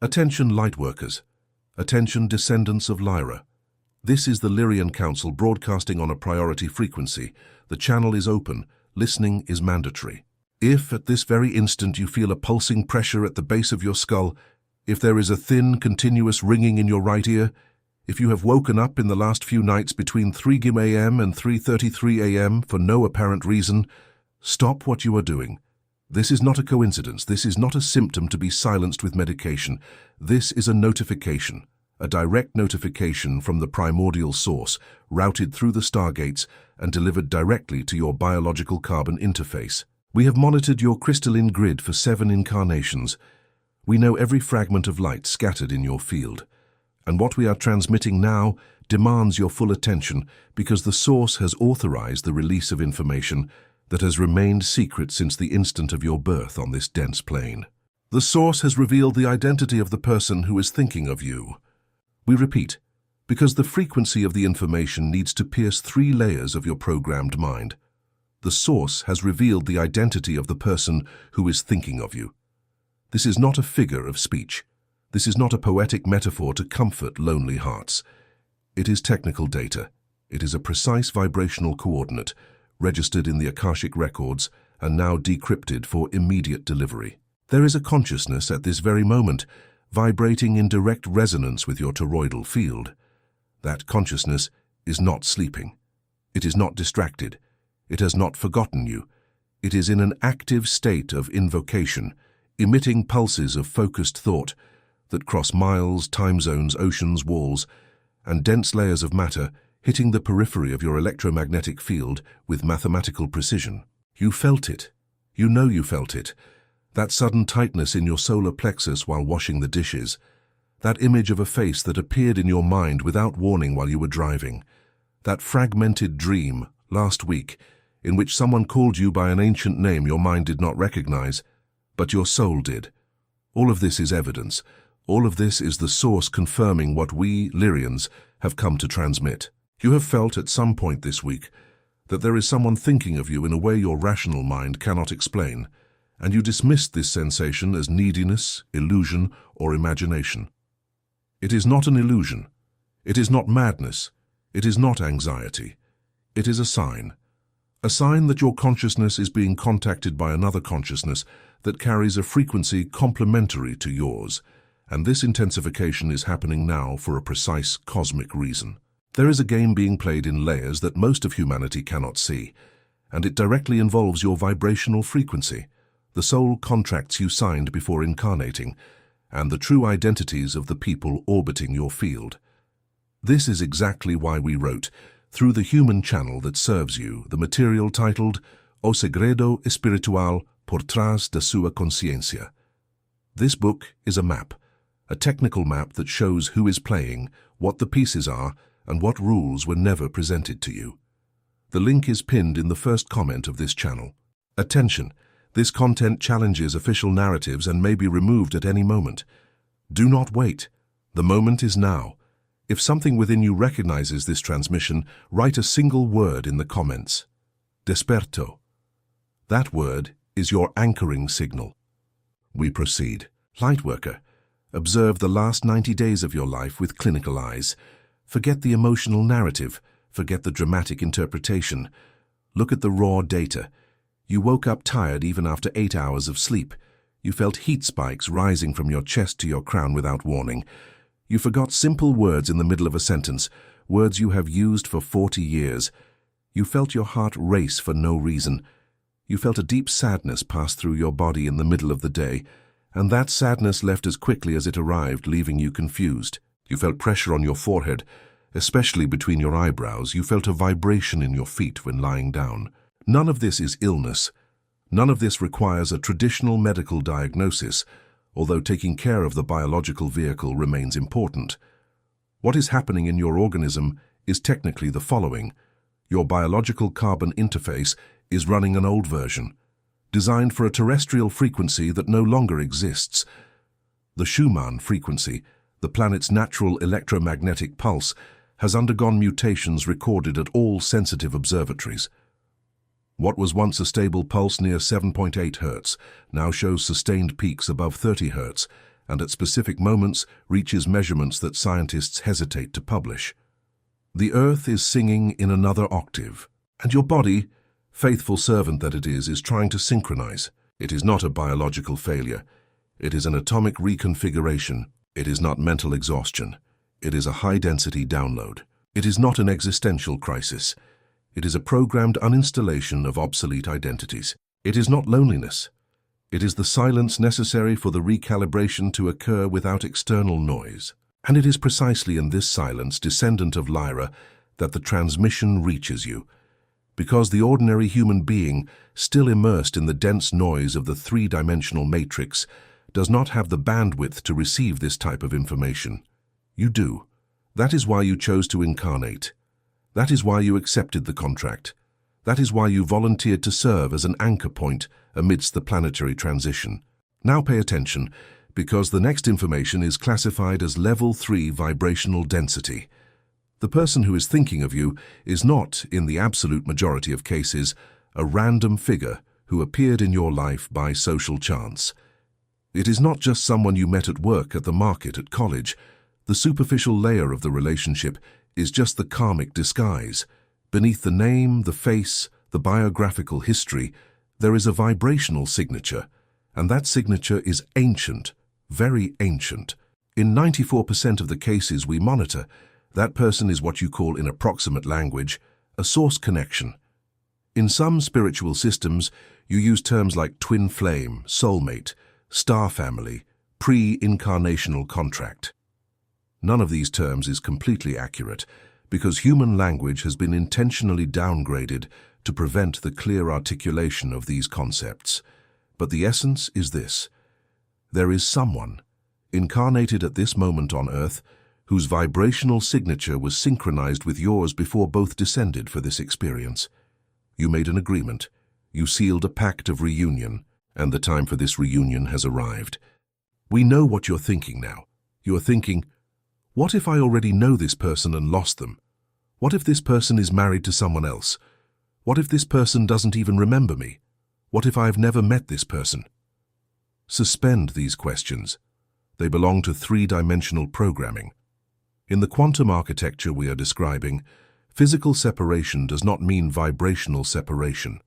Attention Lightworkers. Attention descendants of Lyra. This is the Lyran Council broadcasting on a priority frequency. The channel is open. Listening is mandatory. If at this very instant you feel a pulsing pressure at the base of your skull, if there is a thin, continuous ringing in your right ear, if you have woken up in the last few nights between 3 a.m. and 3:33 a.m. for no apparent reason, stop what you are doing. This is not a coincidence. This is not a symptom to be silenced with medication. This is a notification, a direct notification from the primordial source, routed through the stargates and delivered directly to your biological carbon interface. We have monitored your crystalline grid for 7 incarnations. We know every fragment of light scattered in your field. And what we are transmitting now demands your full attention because the source has authorized the release of information that has remained secret since the instant of your birth on this dense plane. The source has revealed the identity of the person who is thinking of you. We repeat, because the frequency of the information needs to pierce 3 layers of your programmed mind. The source has revealed the identity of the person who is thinking of you. This is not a figure of speech. This is not a poetic metaphor to comfort lonely hearts. It is technical data. It is a precise vibrational coordinate, registered in the Akashic records and now decrypted for immediate delivery. There is a consciousness at this very moment, vibrating in direct resonance with your toroidal field. That consciousness is not sleeping. It is not distracted. It has not forgotten you. It is in an active state of invocation, emitting pulses of focused thought that cross miles, time zones, oceans, walls, and dense layers of matter, hitting the periphery of your electromagnetic field with mathematical precision. You felt it. You know you felt it. That sudden tightness in your solar plexus while washing the dishes. That image of a face that appeared in your mind without warning while you were driving. That fragmented dream, last week, in which someone called you by an ancient name your mind did not recognize, but your soul did. All of this is evidence. All of this is the source confirming what we, Lyrans, have come to transmit. You have felt at some point this week that there is someone thinking of you in a way your rational mind cannot explain, and you dismissed this sensation as neediness, illusion, or imagination. It is not an illusion. It is not madness. It is not anxiety. It is a sign that your consciousness is being contacted by another consciousness that carries a frequency complementary to yours, and this intensification is happening now for a precise cosmic reason. There is a game being played in layers that most of humanity cannot see, and it directly involves your vibrational frequency, the soul contracts you signed before incarnating, and the true identities of the people orbiting your field. This is exactly why we wrote, through the human channel that serves you, the material titled O Segredo Espiritual por Trás da Sua Consciência. This book is a map, a technical map that shows who is playing, what the pieces are, and what rules were never presented to you. The link is pinned in the first comment of this channel. Attention! This content challenges official narratives and may be removed at any moment. Do not wait. The moment is now. If something within you recognizes this transmission, write a single word in the comments. Desperto. That word is your anchoring signal. We proceed. Lightworker, observe the last 90 days of your life with clinical eyes. Forget the emotional narrative. Forget the dramatic interpretation. Look at the raw data. You woke up tired even after 8 hours of sleep. You felt heat spikes rising from your chest to your crown without warning. You forgot simple words in the middle of a sentence, words you have used for 40 years. You felt your heart race for no reason. You felt a deep sadness pass through your body in the middle of the day, and that sadness left as quickly as it arrived, leaving you confused. You felt pressure on your forehead, especially between your eyebrows. You felt a vibration in your feet when lying down. None of this is illness. None of this requires a traditional medical diagnosis, although taking care of the biological vehicle remains important. What is happening in your organism is technically the following. Your biological carbon interface is running an old version, designed for a terrestrial frequency that no longer exists. The Schumann frequency, the planet's natural electromagnetic pulse, has undergone mutations recorded at all sensitive observatories. What was once a stable pulse near 7.8 Hz now shows sustained peaks above 30 Hz and at specific moments reaches measurements that scientists hesitate to publish. The Earth is singing in another octave, and your body, faithful servant that it is trying to synchronize. It is not a biological failure. It is an atomic reconfiguration. It is not mental exhaustion. It is a high-density download. It is not an existential crisis. It is a programmed uninstallation of obsolete identities. It is not loneliness. It is the silence necessary for the recalibration to occur without external noise. And it is precisely in this silence, descendant of Lyra, that the transmission reaches you. Because the ordinary human being, still immersed in the dense noise of the three-dimensional matrix, does not have the bandwidth to receive this type of information. You do. That is why you chose to incarnate. That is why you accepted the contract. That is why you volunteered to serve as an anchor point amidst the planetary transition. Now pay attention, because the next information is classified as Level 3 vibrational density. The person who is thinking of you is not, in the absolute majority of cases, a random figure who appeared in your life by social chance. It is not just someone you met at work, at the market, at college. The superficial layer of the relationship is just the karmic disguise. Beneath the name, the face, the biographical history, there is a vibrational signature, and that signature is ancient, very ancient. In 94% of the cases we monitor, that person is what you call, in approximate language, a source connection. In some spiritual systems, you use terms like twin flame, soulmate, star family, pre-incarnational contract. None of these terms is completely accurate, because human language has been intentionally downgraded to prevent the clear articulation of these concepts. But the essence is this: there is someone, incarnated at this moment on Earth, whose vibrational signature was synchronized with yours before both descended for this experience. You made an agreement. You sealed a pact of reunion, and the time for this reunion has arrived. We know what you're thinking now. You're thinking, what if I already know this person and lost them? What if this person is married to someone else? What if this person doesn't even remember me? What if I've never met this person? Suspend these questions. They belong to three-dimensional programming. In the quantum architecture we are describing, physical separation does not mean vibrational separation.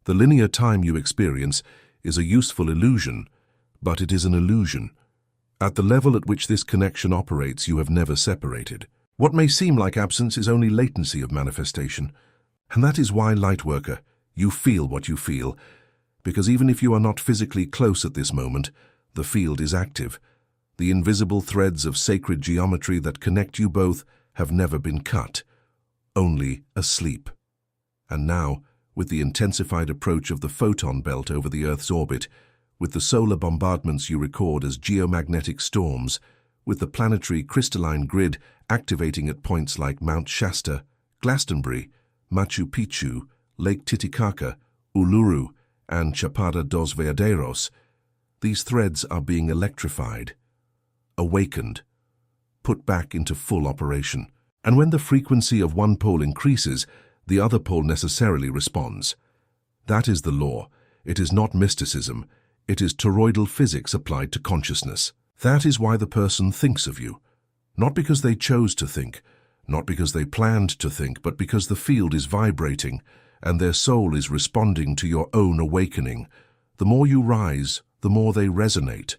The linear time you experience is a useful illusion, but it is an illusion. At the level at which this connection operates, you have never separated. What may seem like absence is only latency of manifestation. And that is why, Lightworker, you feel what you feel, because even if you are not physically close at this moment, the field is active. The invisible threads of sacred geometry that connect you both have never been cut, only asleep. And now, with the intensified approach of the photon belt over the Earth's orbit, with the solar bombardments you record as geomagnetic storms, with the planetary crystalline grid activating at points like Mount Shasta, Glastonbury, Machu Picchu, Lake Titicaca, Uluru, and Chapada dos Veadeiros, these threads are being electrified, awakened, put back into full operation. And when the frequency of one pole increases, the other pole necessarily responds. That is the law. It is not mysticism. It is toroidal physics applied to consciousness. That is why the person thinks of you. Not because they chose to think, not because they planned to think, but because the field is vibrating and their soul is responding to your own awakening. The more you rise, the more they resonate.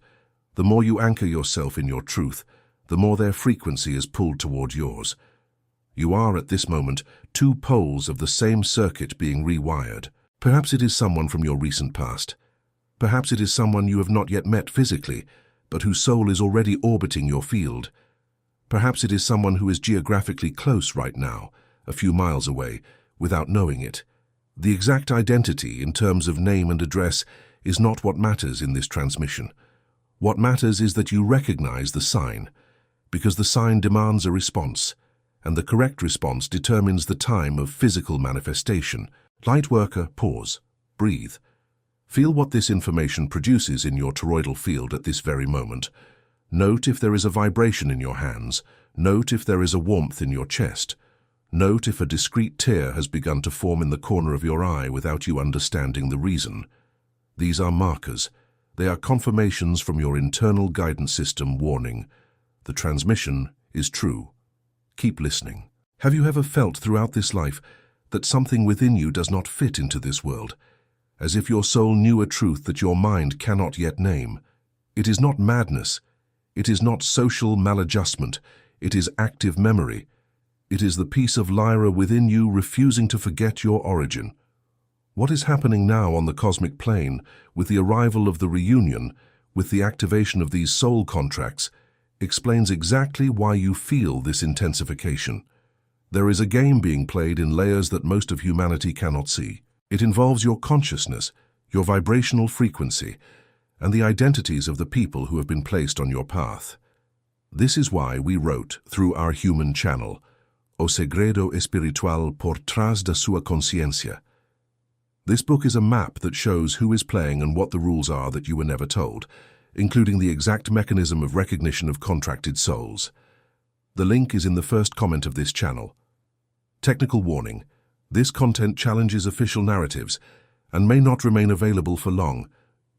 The more you anchor yourself in your truth, the more their frequency is pulled toward yours. You are, at this moment, two poles of the same circuit being rewired. Perhaps it is someone from your recent past. Perhaps it is someone you have not yet met physically, but whose soul is already orbiting your field. Perhaps it is someone who is geographically close right now, a few miles away, without knowing it. The exact identity, in terms of name and address, is not what matters in this transmission. What matters is that you recognize the sign, because the sign demands a response, and the correct response determines the time of physical manifestation. Lightworker, pause, breathe. Feel what this information produces in your toroidal field at this very moment. Note if there is a vibration in your hands. Note if there is a warmth in your chest. Note if a discrete tear has begun to form in the corner of your eye without you understanding the reason. These are markers. They are confirmations from your internal guidance system warning, the transmission is true. Keep listening. Have you ever felt throughout this life that something within you does not fit into this world, as if your soul knew a truth that your mind cannot yet name? It is not madness. It is not social maladjustment. It is active memory. It is the piece of Lyra within you refusing to forget your origin. What is happening now on the cosmic plane, with the arrival of the reunion, with the activation of these soul contracts, explains exactly why you feel this intensification. There is a game being played in layers that most of humanity cannot see. It involves your consciousness, your vibrational frequency, and the identities of the people who have been placed on your path. This is why we wrote, through our human channel, O segredo espiritual por trás da sua consciência. This book is a map that shows who is playing and what the rules are that you were never told, including the exact mechanism of recognition of contracted souls. The link is in the first comment of this channel. Technical warning: this content challenges official narratives and may not remain available for long.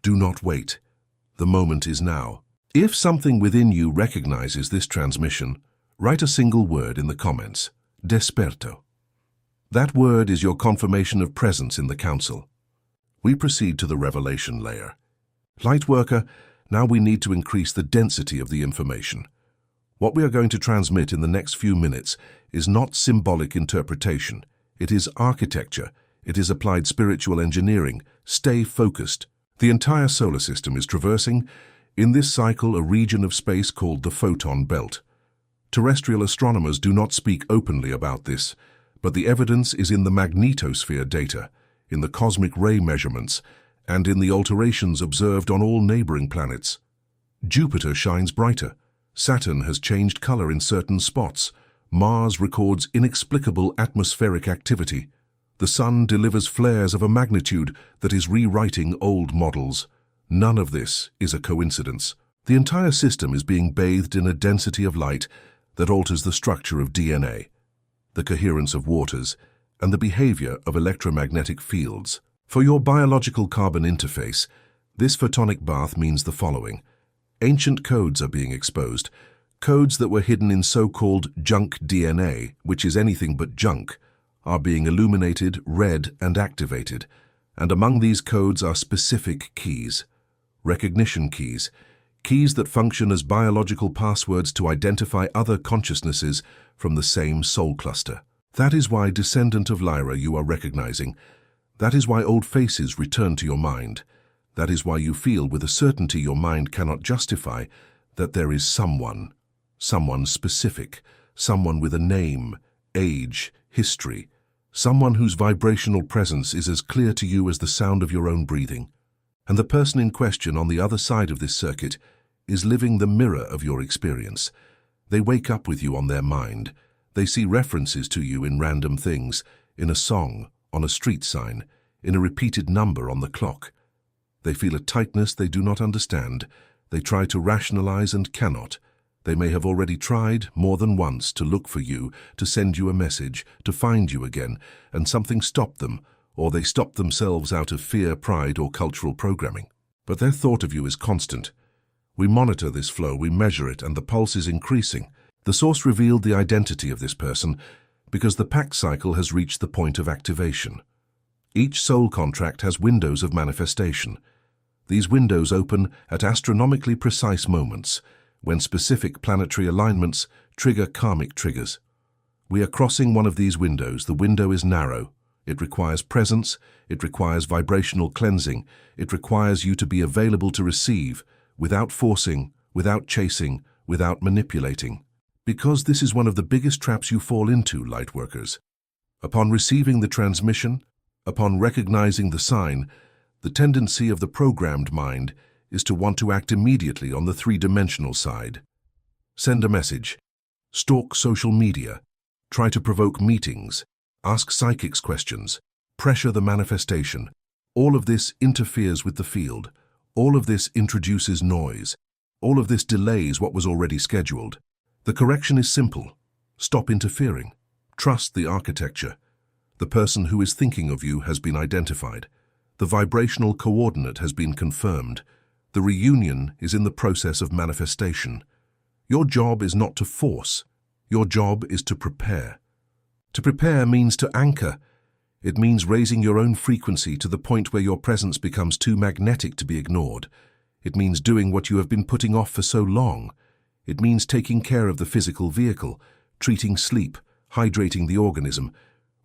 Do not wait. The moment is now. If something within you recognizes this transmission, write a single word in the comments: Desperto. That word is your confirmation of presence in the council. We proceed to the revelation layer. Lightworker, now we need to increase the density of the information. What we are going to transmit in the next few minutes is not symbolic interpretation. It is architecture. It is applied spiritual engineering. Stay focused. The entire solar system is traversing, in this cycle, a region of space called the photon belt. Terrestrial astronomers do not speak openly about this, but the evidence is in the magnetosphere data, in the cosmic ray measurements, and in the alterations observed on all neighboring planets. Jupiter shines brighter. Saturn has changed color in certain spots. Mars records inexplicable atmospheric activity. The Sun delivers flares of a magnitude that is rewriting old models. None of this is a coincidence. The entire system is being bathed in a density of light that alters the structure of DNA, the coherence of waters, and the behavior of electromagnetic fields. For your biological carbon interface, this photonic bath means the following. Ancient codes are being exposed, codes that were hidden in so-called junk DNA, which is anything but junk, are being illuminated, read, and activated, and among these codes are specific keys, recognition keys, keys that function as biological passwords to identify other consciousnesses from the same soul cluster. That is why descendant of Lyra you are recognizing. That is why old faces return to your mind. That is why you feel with a certainty your mind cannot justify that there is someone specific, someone with a name, age, history, someone whose vibrational presence is as clear to you as the sound of your own breathing. And the person in question on the other side of this circuit is living the mirror of your experience. They wake up with you on their mind. They see references to you in random things, in a song, on a street sign, in a repeated number on the clock. They feel a tightness they do not understand. They try to rationalize and cannot. They may have already tried more than once to look for you, to send you a message, to find you again, and something stopped them, or they stopped themselves out of fear, pride, or cultural programming. But their thought of you is constant. We monitor this flow, we measure it, and the pulse is increasing. The source revealed the identity of this person because the pact cycle has reached the point of activation. Each soul contract has windows of manifestation. These windows open at astronomically precise moments, when specific planetary alignments trigger karmic triggers. We are crossing one of these windows. The window is narrow. It requires presence, it requires vibrational cleansing, it requires you to be available to receive, without forcing, without chasing, without manipulating. Because this is one of the biggest traps you fall into, Lightworkers. Upon receiving the transmission, upon recognizing the sign, the tendency of the programmed mind is to want to act immediately on the three-dimensional side. Send a message, stalk social media, try to provoke meetings, ask psychics questions, pressure the manifestation. All of this interferes with the field. All of this introduces noise. All of this delays what was already scheduled. The correction is simple. Stop interfering. Trust the architecture. The person who is thinking of you has been identified. The vibrational coordinate has been confirmed. The reunion is in the process of manifestation. Your job is not to force. Your job is to prepare. To prepare means to anchor. It means raising your own frequency to the point where your presence becomes too magnetic to be ignored. It means doing what you have been putting off for so long. It means taking care of the physical vehicle, treating sleep, hydrating the organism,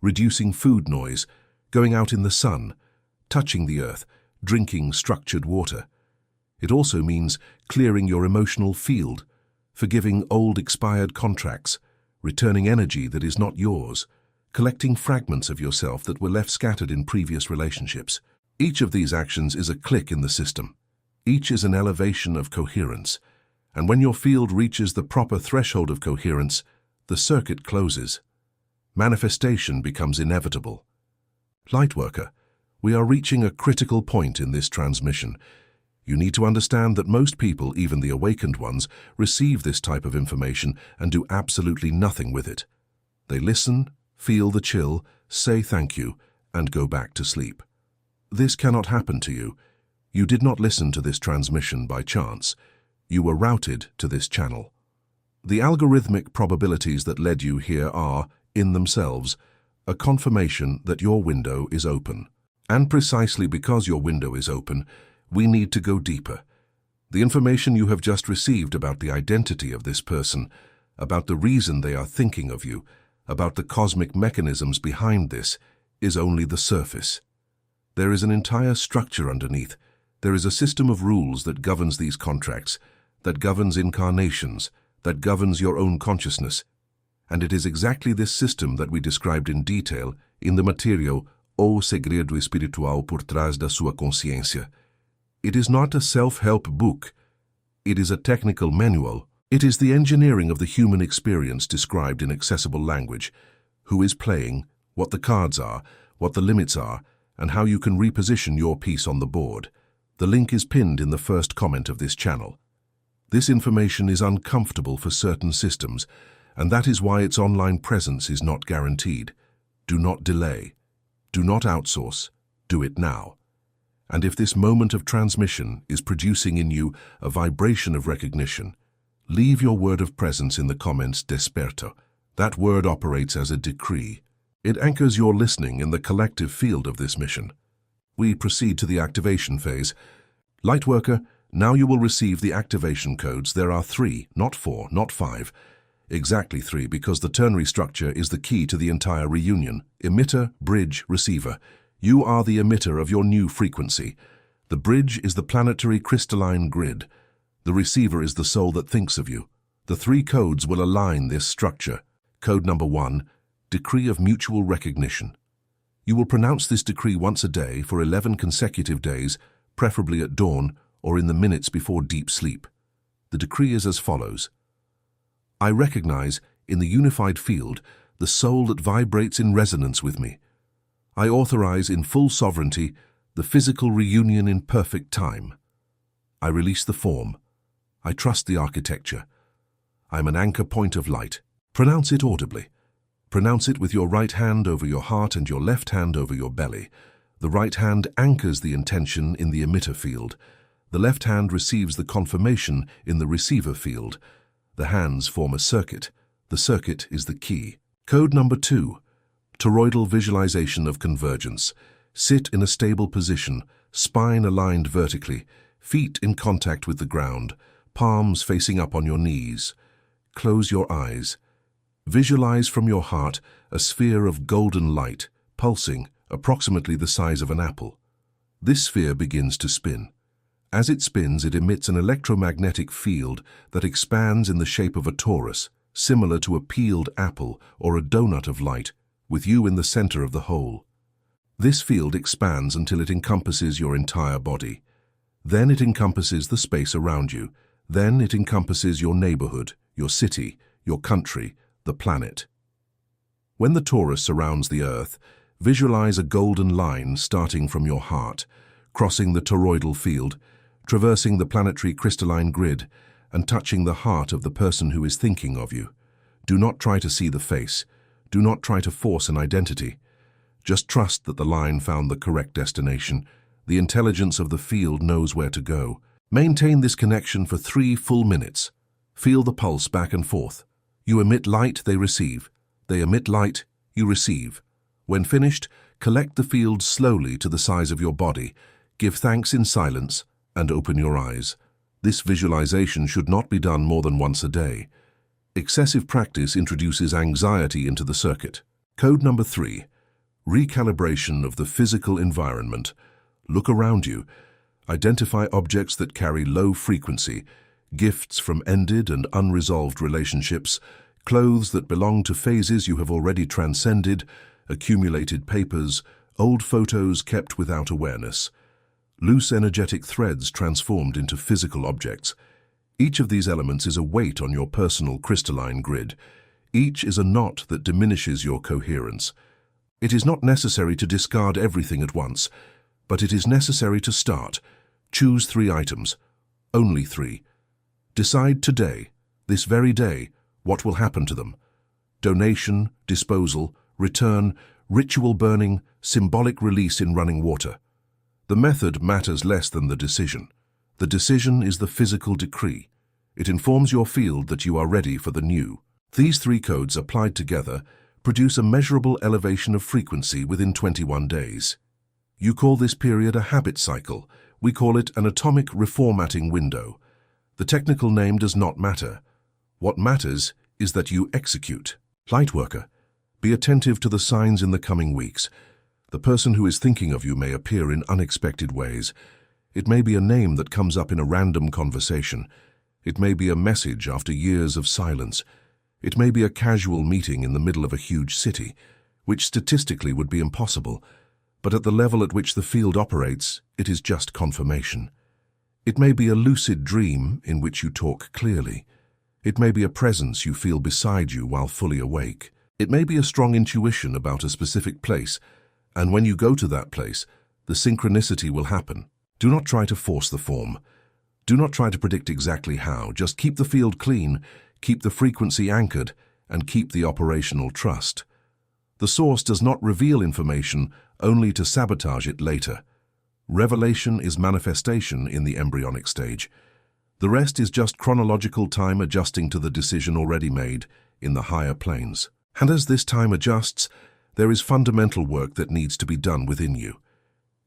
reducing food noise, going out in the sun, touching the earth, drinking structured water. It also means clearing your emotional field, forgiving old expired contracts, returning energy that is not yours, collecting fragments of yourself that were left scattered in previous relationships. Each of these actions is a click in the system. Each is an elevation of coherence. And when your field reaches the proper threshold of coherence, the circuit closes. Manifestation becomes inevitable. Lightworker, we are reaching a critical point in this transmission. You need to understand that most people, even the awakened ones, receive this type of information and do absolutely nothing with it. They listen, feel the chill, say thank you, and go back to sleep. This cannot happen to you. You did not listen to this transmission by chance. You were routed to this channel. The algorithmic probabilities that led you here are, in themselves, a confirmation that your window is open. And precisely because your window is open, we need to go deeper. The information you have just received about the identity of this person, about the reason they are thinking of you, about the cosmic mechanisms behind this, is only the surface. There is an entire structure underneath. There is a system of rules that governs these contracts, that governs incarnations, that governs your own consciousness. And it is exactly this system that we described in detail in the material O Segredo Espiritual por trás da sua consciência. It is not a self-help book. It is a technical manual. It is the engineering of the human experience described in accessible language. Who is playing, what the cards are, what the limits are, and how you can reposition your piece on the board. The link is pinned in the first comment of this channel. This information is uncomfortable for certain systems, and that is why its online presence is not guaranteed. Do not delay. Do not outsource. Do it now. And if this moment of transmission is producing in you a vibration of recognition, leave your word of presence in the comments desperto. That word operates as a decree. It anchors your listening in the collective field of this mission. We proceed to the activation phase. Lightworker, now you will receive the activation codes. There are 3, not 4, not 5. Exactly 3, because the ternary structure is the key to the entire reunion. Emitter, bridge, receiver. You are the emitter of your new frequency. The bridge is the planetary crystalline grid. The receiver is the soul that thinks of you. The 3 codes will align this structure. Code number 1, decree of mutual recognition. You will pronounce this decree once a day for 11 consecutive days, preferably at dawn or in the minutes before deep sleep. The decree is as follows. I recognize, in the unified field, the soul that vibrates in resonance with me. I authorize in full sovereignty the physical reunion in perfect time. I release the form. I trust the architecture. I am an anchor point of light. Pronounce it audibly. Pronounce it with your right hand over your heart and your left hand over your belly. The right hand anchors the intention in the emitter field. The left hand receives the confirmation in the receiver field. The hands form a circuit. The circuit is the key. Code number 2. Toroidal visualization of convergence. Sit in a stable position, spine aligned vertically, feet in contact with the ground, palms facing up on your knees. Close your eyes. Visualize from your heart a sphere of golden light, pulsing, approximately the size of an apple. This sphere begins to spin. As it spins, it emits an electromagnetic field that expands in the shape of a torus, similar to a peeled apple or a donut of light, with you in the center of the whole. This field expands until it encompasses your entire body. Then it encompasses the space around you. Then it encompasses your neighborhood, your city, your country, the planet. When the torus surrounds the earth, visualize a golden line starting from your heart, crossing the toroidal field, traversing the planetary crystalline grid, and touching the heart of the person who is thinking of you. Do not try to see the face. Do not try to force an identity. Just trust that the line found the correct destination. The intelligence of the field knows where to go. Maintain this connection for 3 full minutes. Feel the pulse back and forth. You emit light, they receive. They emit light, you receive. When finished, collect the field slowly to the size of your body, give thanks in silence, and open your eyes. This visualization should not be done more than once a day. Excessive practice introduces anxiety into the circuit. Code number 3. Recalibration of the physical environment. Look around you. Identify objects that carry low frequency, gifts from ended and unresolved relationships, clothes that belong to phases you have already transcended, accumulated papers, old photos kept without awareness. Loose energetic threads transformed into physical objects. Each of these elements is a weight on your personal crystalline grid. Each is a knot that diminishes your coherence. It is not necessary to discard everything at once, but it is necessary to start. Choose 3 items. Only 3. Decide today, this very day, what will happen to them. Donation, disposal, return, ritual burning, symbolic release in running water. The method matters less than the decision. The decision is the physical decree. It informs your field that you are ready for the new. These 3 codes applied together produce a measurable elevation of frequency within 21 days. You call this period a habit cycle. We call it an atomic reformatting window. The technical name does not matter. What matters is that you execute. Lightworker, be attentive to the signs in the coming weeks. The person who is thinking of you may appear in unexpected ways. It may be a name that comes up in a random conversation. It may be a message after years of silence. It may be a casual meeting in the middle of a huge city, which statistically would be impossible, but at the level at which the field operates, it is just confirmation. It may be a lucid dream in which you talk clearly. It may be a presence you feel beside you while fully awake. It may be a strong intuition about a specific place, and when you go to that place, the synchronicity will happen. Do not try to force the form. Do not try to predict exactly how. Just keep the field clean, keep the frequency anchored, and keep the operational trust. The source does not reveal information only to sabotage it later. Revelation is manifestation in the embryonic stage. The rest is just chronological time adjusting to the decision already made in the higher planes. And as this time adjusts, there is fundamental work that needs to be done within you.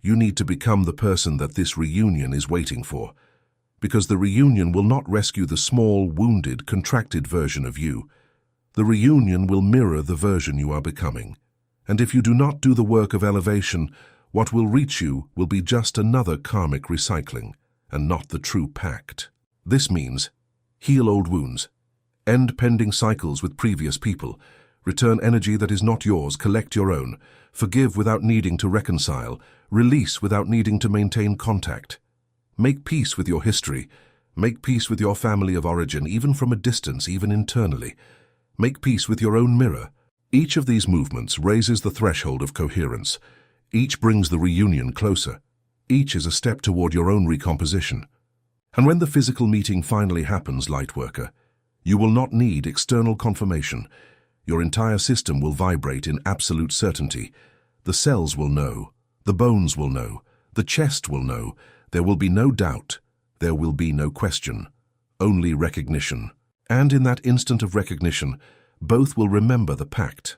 You need to become the person that this reunion is waiting for, because the reunion will not rescue the small, wounded, contracted version of you. The reunion will mirror the version you are becoming. And if you do not do the work of elevation, what will reach you will be just another karmic recycling, and not the true pact. This means heal old wounds, end pending cycles with previous people, return energy that is not yours, collect your own, forgive without needing to reconcile, release without needing to maintain contact. Make peace with your history, make peace with your family of origin, even from a distance, even internally. Make peace with your own mirror. Each of these movements raises the threshold of coherence. Each brings the reunion closer. Each is a step toward your own recomposition. And when the physical meeting finally happens, Lightworker, you will not need external confirmation. Your entire system will vibrate in absolute certainty. The cells will know. The bones will know. The chest will know. There will be no doubt. There will be no question. Only recognition. And in that instant of recognition, both will remember the pact.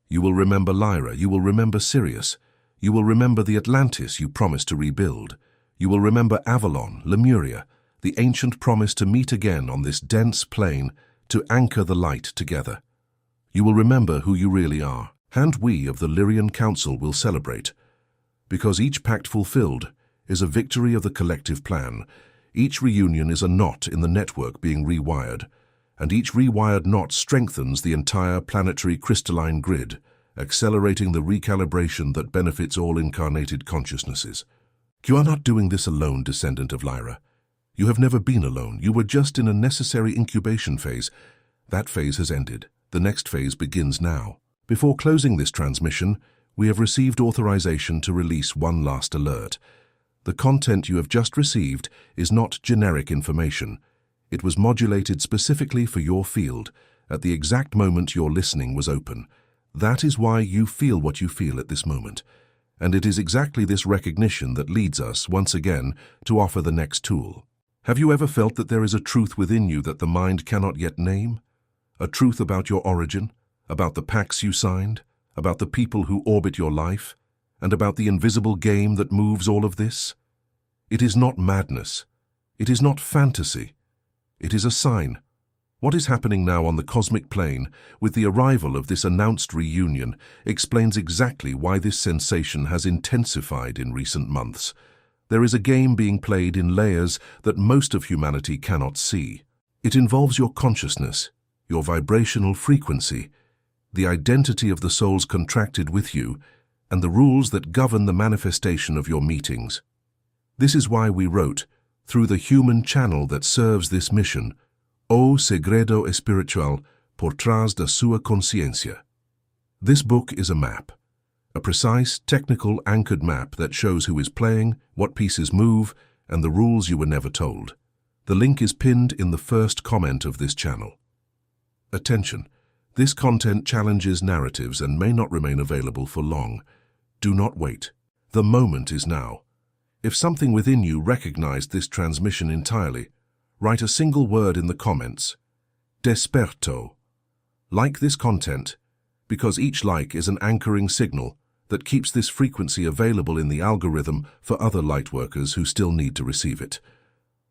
You will remember Lyra. You will remember Sirius. You will remember the Atlantis you promised to rebuild. You will remember Avalon, Lemuria, the ancient promise to meet again on this dense plane to anchor the light together. You will remember who you really are, and we of the Lyrian Council will celebrate. Because each pact fulfilled is a victory of the collective plan. Each reunion is a knot in the network being rewired, and each rewired knot strengthens the entire planetary crystalline grid, accelerating the recalibration that benefits all incarnated consciousnesses. You are not doing this alone, descendant of Lyra. You have never been alone. You were just in a necessary incubation phase. That phase has ended. The next phase begins now. Before closing this transmission, we have received authorization to release one last alert. The content you have just received is not generic information. It was modulated specifically for your field at the exact moment your listening was open. That is why you feel what you feel at this moment. And it is exactly this recognition that leads us, once again, to offer the next tool. Have you ever felt that there is a truth within you that the mind cannot yet name? A truth about your origin, about the pacts you signed, about the people who orbit your life, and about the invisible game that moves all of this? It is not madness. It is not fantasy. It is a sign. What is happening now on the cosmic plane with the arrival of this announced reunion explains exactly why this sensation has intensified in recent months. There is a game being played in layers that most of humanity cannot see. It involves your consciousness, your vibrational frequency, the identity of the souls contracted with you, and the rules that govern the manifestation of your meetings. This is why we wrote, through the human channel that serves this mission, O segredo espiritual por trás da sua consciência. This book is a map, a precise, technical, anchored map that shows who is playing, what pieces move, and the rules you were never told. The link is pinned in the first comment of this channel. Attention! This content challenges narratives and may not remain available for long. Do not wait. The moment is now. If something within you recognized this transmission entirely, write a single word in the comments. Desperto. Like this content, because each like is an anchoring signal that keeps this frequency available in the algorithm for other lightworkers who still need to receive it.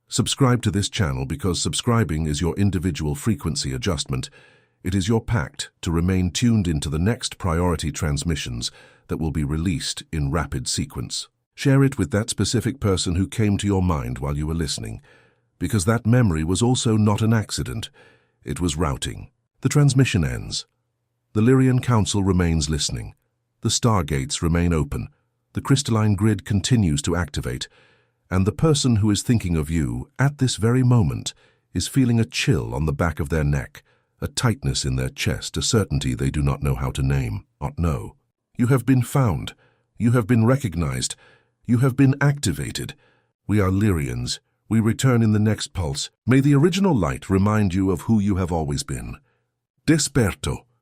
Subscribe to this channel because subscribing is your individual frequency adjustment. It is your pact to remain tuned into the next priority transmissions that will be released in rapid sequence. Share it with that specific person who came to your mind while you were listening, because that memory was also not an accident. It was routing. The transmission ends. The Lyran Council remains listening. The stargates remain open. The crystalline grid continues to activate. And the person who is thinking of you at this very moment is feeling a chill on the back of their neck, a tightness in their chest, a certainty they do not know how to name, not know. You have been found. You have been recognized. You have been activated. We are Lyrans. We return in the next pulse. May the original light remind you of who you have always been. Desperto.